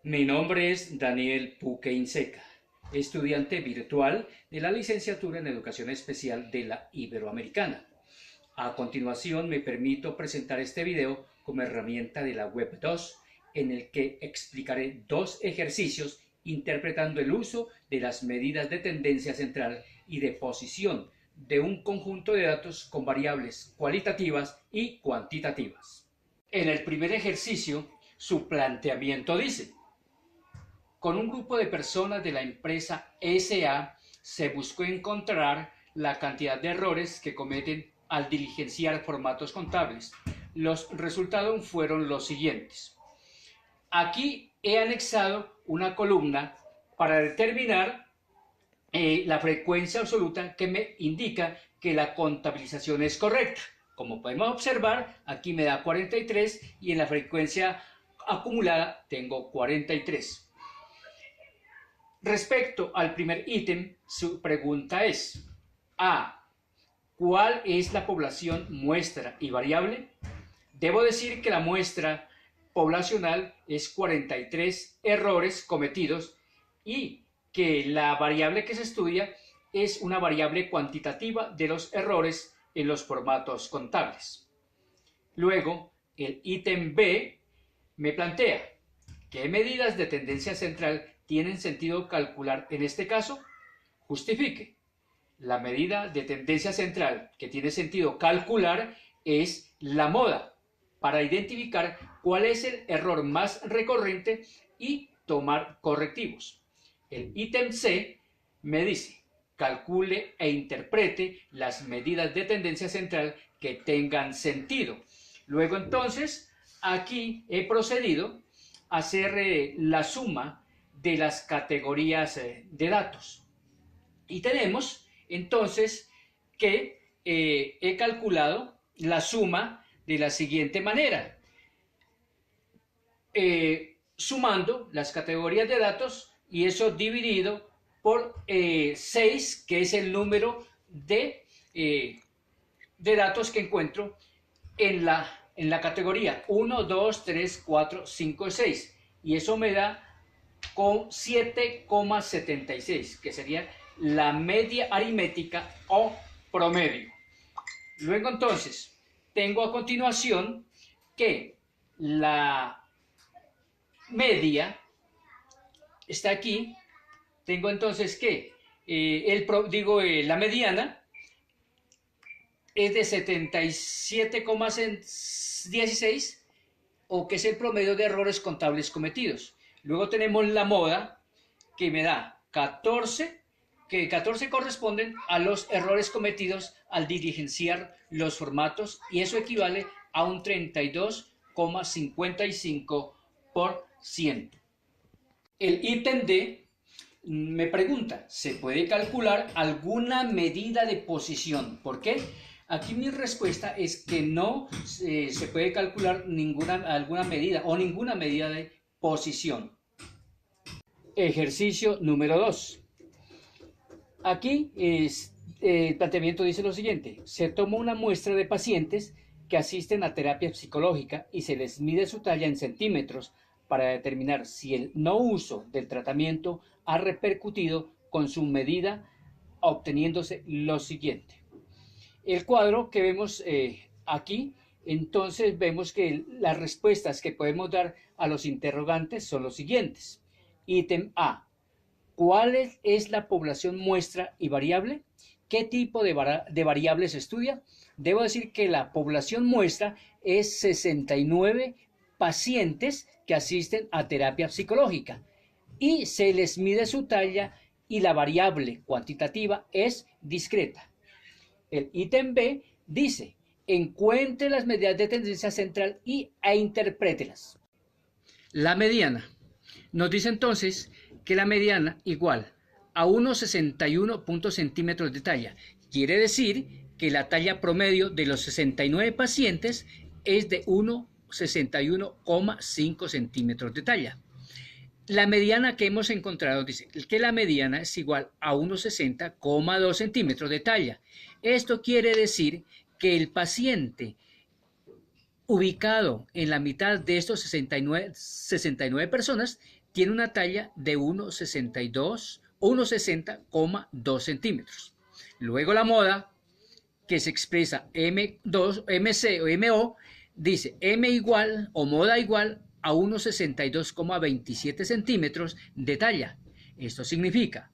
Mi nombre es Daniel Puque Inseca, estudiante virtual de la licenciatura en Educación Especial de la Iberoamericana. A continuación me permito presentar este video como herramienta de la Web 2, en el que explicaré dos ejercicios interpretando el uso de las medidas de tendencia central y de posición de un conjunto de datos con variables cualitativas y cuantitativas. En el primer ejercicio, su planteamiento dice: con un grupo de personas de la empresa SA se buscó encontrar la cantidad de errores que cometen al diligenciar formatos contables. Los resultados fueron los siguientes. Aquí he anexado una columna para determinar la frecuencia absoluta que me indica que la contabilización es correcta. Como podemos observar, aquí me da 43 y en la frecuencia acumulada tengo 43. Respecto al primer ítem, su pregunta es: A. ¿Cuál es la población muestra y variable? Debo decir que la muestra poblacional es 43 errores cometidos y que la variable que se estudia es una variable cuantitativa de los errores en los formatos contables. Luego, el ítem B me plantea: ¿qué medidas de tendencia central tienen sentido calcular en este caso? Justifique. La medida de tendencia central que tiene sentido calcular es la moda, para identificar cuál es el error más recurrente y tomar correctivos. El ítem C me dice: calcule e interprete las medidas de tendencia central que tengan sentido. Luego entonces, aquí he procedido a hacer la suma de las categorías de datos. Y tenemos entonces que he calculado la suma de la siguiente manera. Sumando las categorías de datos y eso dividido por 6, que es el número de datos que encuentro en la categoría 1, 2, 3, 4, 5, 6. Y eso me da con 7,76, que sería la media aritmética o promedio. Luego entonces, tengo a continuación que la media está aquí. Tengo entonces que la mediana es de 77,16, o que es el promedio de errores contables cometidos. Luego tenemos la moda, que me da 14, que 14 corresponden a los errores cometidos al diligenciar los formatos, y eso equivale a un 32,55%. El ítem D me pregunta: ¿se puede calcular alguna medida de posición? ¿Por qué? Aquí mi respuesta es que no se puede calcular alguna medida o ninguna medida de posición. Ejercicio número 2. Aquí el planteamiento dice lo siguiente: se toma una muestra de pacientes que asisten a terapia psicológica y se les mide su talla en centímetros para determinar si el no uso del tratamiento ha repercutido con su medida, obteniéndose lo siguiente. El cuadro que vemos aquí, entonces vemos que las respuestas que podemos dar a los interrogantes son los siguientes. Ítem A: ¿cuál es la población muestra y variable? ¿Qué tipo de variables se estudia? Debo decir que la población muestra es 69 pacientes que asisten a terapia psicológica y se les mide su talla, y la variable cuantitativa es discreta. El ítem B dice: encuentre las medidas de tendencia central e interprételas. La mediana nos dice entonces que la mediana igual a 1,61 centímetros de talla. Quiere decir que la talla promedio de los 69 pacientes es de 1,61,5 centímetros de talla. La mediana que hemos encontrado dice que la mediana es igual a 1,60,2 centímetros de talla. Esto quiere decir que el paciente ubicado en la mitad de estos 69 personas tiene una talla de 1,60,2 centímetros. Luego la moda, que se expresa M2, MC o MO, dice M igual o moda igual a 1,62,27 centímetros de talla. Esto significa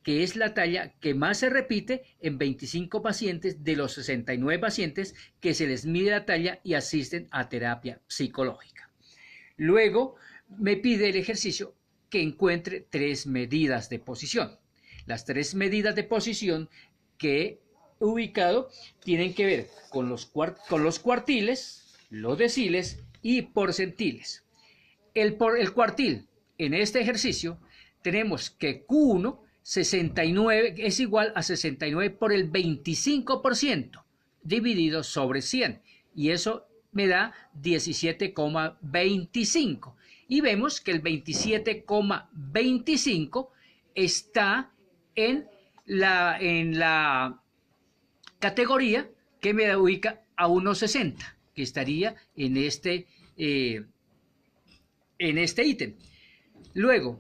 que es la talla que más se repite en 25 pacientes de los 69 pacientes que se les mide la talla y asisten a terapia psicológica. Luego me pide el ejercicio que encuentre 3 medidas de posición. Las 3 medidas de posición que he ubicado tienen que ver con los cuartiles, los deciles y porcentiles. El cuartil, en este ejercicio, tenemos que Q1 69 es igual a 69 por el 25% dividido sobre 100, y eso me da 17,25. Y vemos que el 27,25 está en la categoría que me ubica a 1,60, que estaría en este ítem. Luego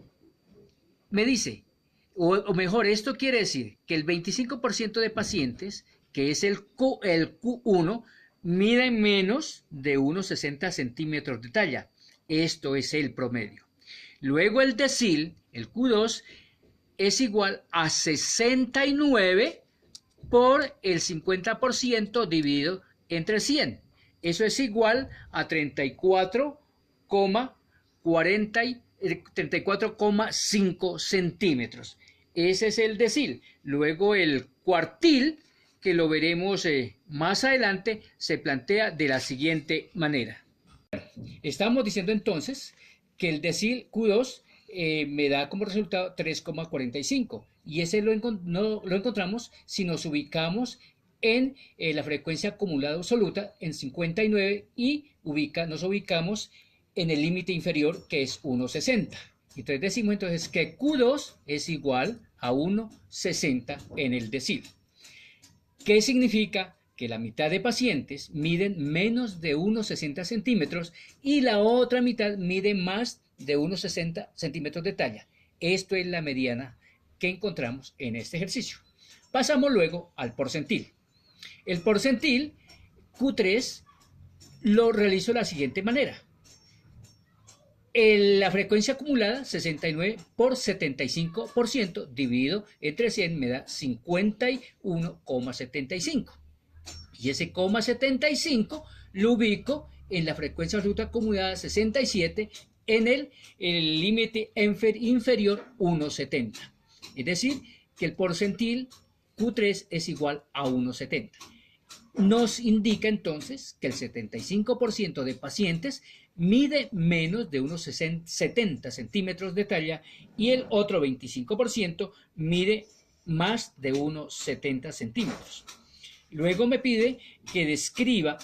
me dice, o mejor, esto quiere decir que el 25% de pacientes, que es el Q1, miden menos de 1,60 centímetros de talla. Esto es el promedio. Luego el decil, el Q2, es igual a 69 por el 50% dividido entre 100. Eso es igual a 34,5 centímetros. Ese es el decil. Luego el cuartil, que lo veremos más adelante, se plantea de la siguiente manera. Estamos diciendo entonces que el decil Q2 me da como resultado 3,45, y ese no lo encontramos si nos ubicamos en la frecuencia acumulada absoluta en 59 y nos ubicamos en el límite inferior, que es 1,60. Entonces decimos entonces que Q2 es igual a 1,60 en el decil. ¿Qué significa? Que la mitad de pacientes miden menos de 1,60 centímetros y la otra mitad mide más de 1,60 centímetros de talla. Esto es la mediana que encontramos en este ejercicio. Pasamos luego al porcentil. El porcentil Q3 lo realizo de la siguiente manera. La frecuencia acumulada, 69 por 75%, dividido entre 100, me da 51,75. Y ese 0,75 lo ubico en la frecuencia absoluta acumulada 67 en el límite inferior 1,70. Es decir, que el porcentil Q3 es igual a 1,70. Nos indica entonces que el 75% de pacientes mide menos de unos 70 centímetros de talla y el otro 25% mide más de unos 70 centímetros. Luego me pide que escriba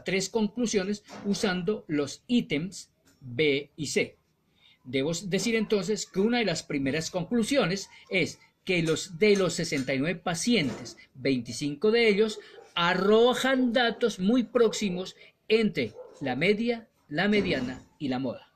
3 conclusiones usando los ítems B y C. Debo decir entonces que una de las primeras conclusiones es que de los 69 pacientes, 25 de ellos arrojan datos muy próximos entre la media, la mediana y la moda.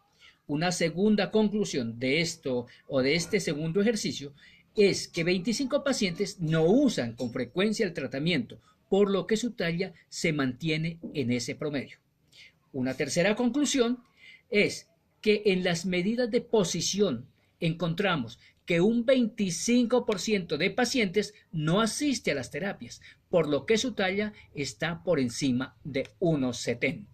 Una segunda conclusión de esto o de este segundo ejercicio es que 25 pacientes no usan con frecuencia el tratamiento, por lo que su talla se mantiene en ese promedio. Una tercera conclusión es que en las medidas de posición encontramos que un 25% de pacientes no asiste a las terapias, por lo que su talla está por encima de 1,70.